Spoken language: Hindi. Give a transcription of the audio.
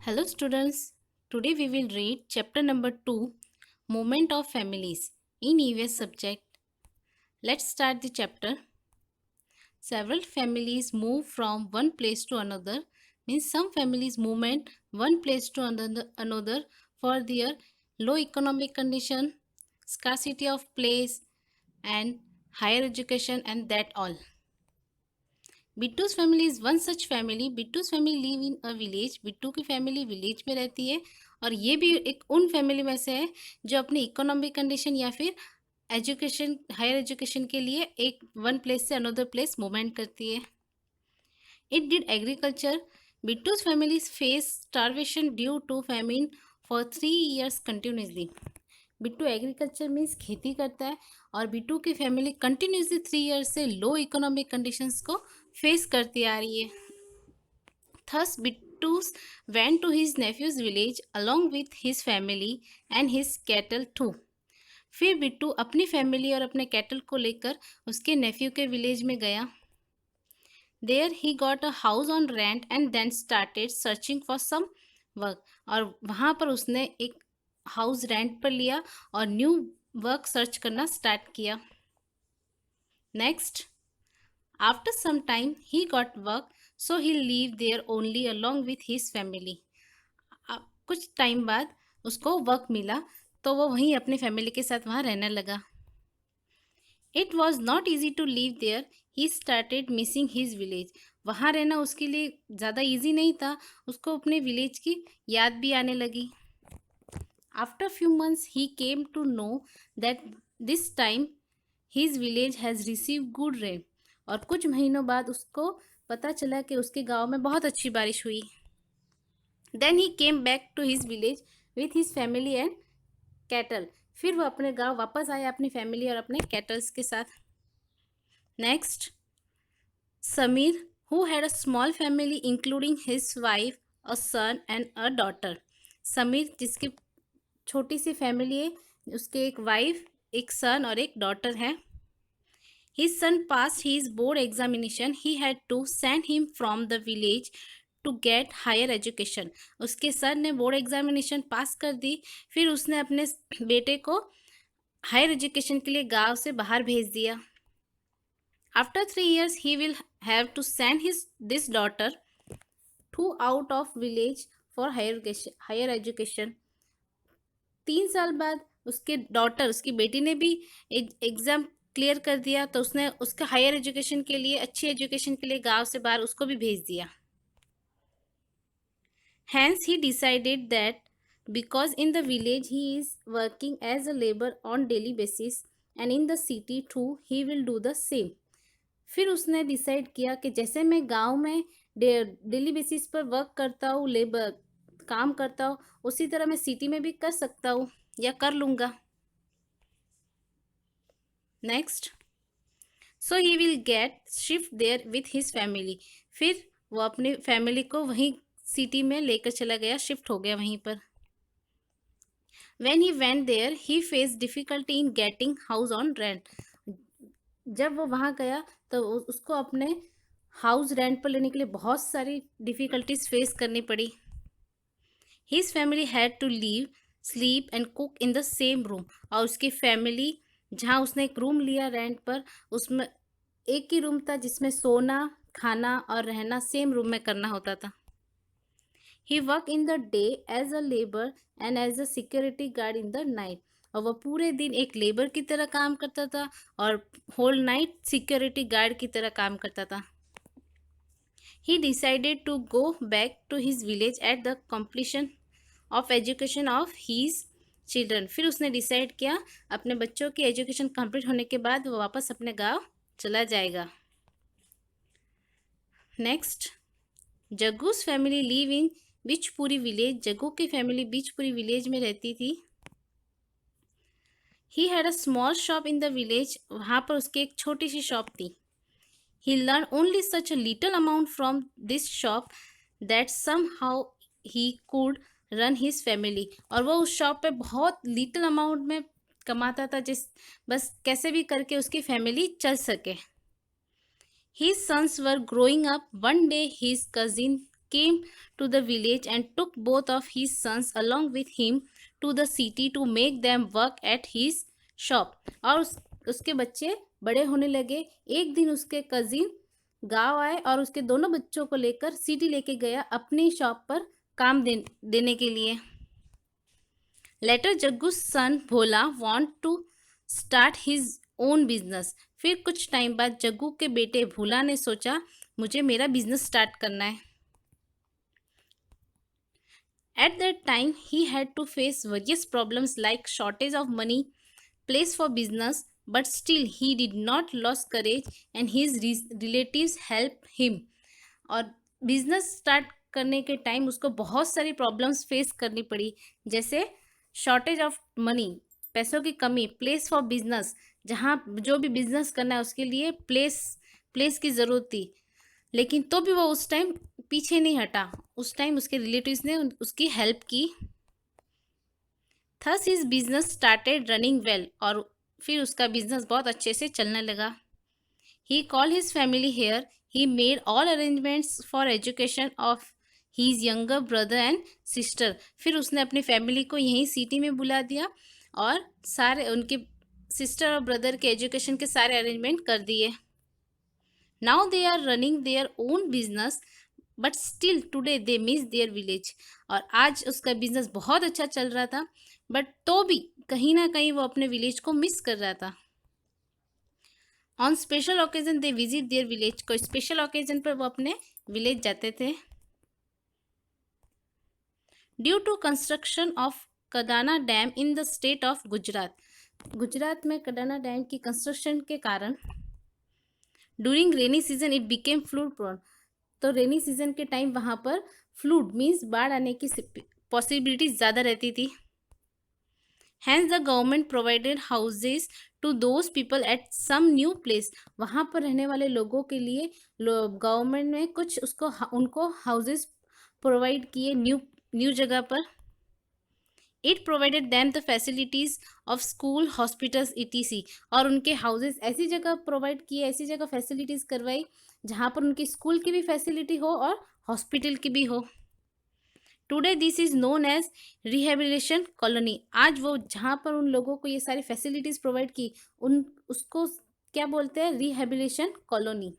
Hello students, today we will read chapter number 2, Movement of Families in EVS subject. Let's start the chapter. Several families move from one place to another, means some families movement one place to another for their low economic condition, scarcity of place and higher education and that all. Bittu's family is one such family. Bittu's family live in a village. Bittu की फैमिली विलेज में रहती है और ये भी एक उन फैमिली में से है जो अपनी इकोनॉमिक कंडीशन या फिर एजुकेशन हायर एजुकेशन के लिए एक वन प्लेस से अनदर प्लेस मूवमेंट करती है. It did agriculture. Bittu's family face starvation due to famine for 3 years continuously. Bittu agriculture means खेती करता है और बिट्टू की फैमिली कंटिन्यूसली 3 years से लो इकोनॉमिक कंडीशंस को फेस करती आ रही है. Thus Bittu's went to his nephew's village along with his family and his cattle too. फिर बिट्टू अपनी फैमिली और अपने कैटल को लेकर उसके नेफ्यू के विलेज में गया. There he got a house on rent and then started searching for some work. और वहाँ पर उसने एक हाउस रेंट पर लिया और न्यू वर्क सर्च करना स्टार्ट किया. Next, after some time he got work so he live there only along with his family. कुछ टाइम बाद उसको वर्क मिला तो वो वहीं अपनी फैमिली के साथ वहाँ रहने लगा. It was not easy to live there. He started missing his village. वहाँ रहना उसके लिए ज़्यादा ईजी नहीं था. उसको अपने विलेज की याद भी आने लगी. After few months he came to know that this time his village has receive good rain. और कुछ महीनों बाद उसको पता चला कि उसके गांव में बहुत अच्छी बारिश हुई. Then he came back to his village with his family and cattle. फिर वो अपने गांव वापस आया अपनी फैमिली और अपने कैटल्स के साथ. Next, Sameer who had a small family including his wife, a son and a daughter. Sameer जिसकी छोटी सी फैमिली है, उसके एक वाइफ, एक सन और एक डॉटर है. His son passed his board examination. He had to send him from the village to get higher education. उसके सर ने बोर्ड एग्जामिनेशन पास कर दी. फिर उसने अपने बेटे को हायर एजुकेशन के लिए गांव से बाहर भेज दिया. After 3 years he will have to send this daughter to out of village for higher education. 3 साल बाद उसके डॉटर, उसकी बेटी ने भी एग्ज़ाम क्लियर कर दिया तो उसने उसका हायर एजुकेशन के लिए, अच्छी एजुकेशन के लिए गांव से बाहर उसको भी भेज दिया. Hence he decided that because in the village he is working as a labor on daily basis and in the city too he will do the same. फिर उसने डिसाइड किया कि जैसे मैं गांव में डेली बेसिस पर वर्क करता हूँ, लेबर काम करता हूँ, उसी तरह मैं सिटी में भी कर सकता हूँ या कर लूँगा. Next, so he will get shift there with his family. फिर वो अपनी फैमिली को वहीं सिटी में लेकर चला गया, शिफ्ट हो गया वहीं पर. When he went there he face difficulty in getting house on rent. जब वो वहाँ गया तो उसको अपने हाउस रेंट पर लेने के लिए बहुत सारी डिफ़िकल्टीज फेस करनी पड़ी. His family had to live, sleep and cook in the same room. और उसकी फैमिली जहाँ उसने एक रूम लिया रेंट पर, उसमें एक ही रूम था जिसमें सोना, खाना और रहना सेम रूम में करना होता था. He work in the day as a labour and as a security guard in the night. और वह पूरे दिन एक लेबर की तरह काम करता था और होल नाइट सिक्योरिटी गार्ड की तरह काम करता था. He decided to go back to his village at the completion of education of his children. फिर उसने डिसाइड किया अपने बच्चों की एजुकेशन कंप्लीट होने के बाद वो वापस अपने गांव चला जाएगा. Next, Jaggu's family live in Bichpuri village. Jaggu की फैमिली बिचपुरी विलेज में रहती थी. He had a small shop in the village. वहाँ पर उसकी एक छोटी सी शॉप थी. He learn only such a little amount from this shop that somehow he could run his family. और वो उस शॉप पे बहुत लिटिल अमाउंट में कमाता था, जिस बस कैसे भी करके उसकी फैमिली चल सके. His sons were growing up. One day his cousin came to the village and took both of his sons along with him to the city to make them work at his shop. और उसके बच्चे बड़े होने लगे। एक दिन उसके कजिन गांव आए और उसके दोनों बच्चों को लेकर सिटी लेके गया अपनी शॉप पर काम देने के लिए। लेटर जग्गू's son Bhola want to start his own business। फिर कुछ टाइम बाद जग्गू के बेटे भोला ने सोचा मुझे मेरा बिजनेस स्टार्ट करना है। At that time, he had to face various problems like shortage of money, place for business, but still he did not lose courage and his relatives helped him। और बिजनेस स्टार्ट करने के टाइम उसको बहुत सारी प्रॉब्लम्स फेस करनी पड़ी, जैसे शॉर्टेज ऑफ मनी, पैसों की कमी, प्लेस फॉर बिजनेस, जहाँ जो भी बिजनेस करना है उसके लिए प्लेस की ज़रूरत थी, लेकिन तो भी वो उस टाइम पीछे नहीं हटा। उस टाइम उसके रिलेटिव्स ने उसकी हेल्प की। Thus his business started running well. और फिर उसका बिजनेस बहुत अच्छे से चलने लगा। He call his family here. He made all arrangements for education of his younger brother and sister. फिर उसने अपनी फैमिली को यहीं सिटी में बुला दिया और सारे उनके सिस्टर और ब्रदर के एजुकेशन के सारे अरेंजमेंट कर दिए। Now they are running their own business but still today they miss their village. और आज उसका बिजनेस बहुत अच्छा चल रहा था, बट तो भी कहीं ना कहीं वो अपने विलेज को मिस कर रहा था। On special occasion they visit their village. कोई स्पेशल ओकेजन पर वो अपने विलेज जाते थे। Due to construction of Kadana dam in the state of Gujarat. Gujarat में कदाना डैम की कंस्ट्रक्शन के कारण during rainy season it became flood prone. तो रेनी सीजन के टाइम वहाँ पर फ्लूड मीन्स बाढ़ आने की पॉसिबिलिटी ज़्यादा रहती थी। Hence the government provided houses to those people at some new place. वहाँ पर रहने वाले लोगों के लिए गवर्नमेंट ने कुछ उनको हाउसेज प्रोवाइड किए न्यू जगह पर। It provided them the facilities of school hospitals etc। और उनके हाउसेज ऐसी जगह प्रोवाइड किए, ऐसी जगह फैसिलिटीज़ करवाई जहाँ पर उनकी स्कूल की भी फैसिलिटी हो और हॉस्पिटल की भी हो। Today this is known as rehabilitation colony. आज वो जहाँ पर उन लोगों को ये सारी फैसिलिटीज़ प्रोवाइड की उसको क्या बोलते हैं? Rehabilitation colony.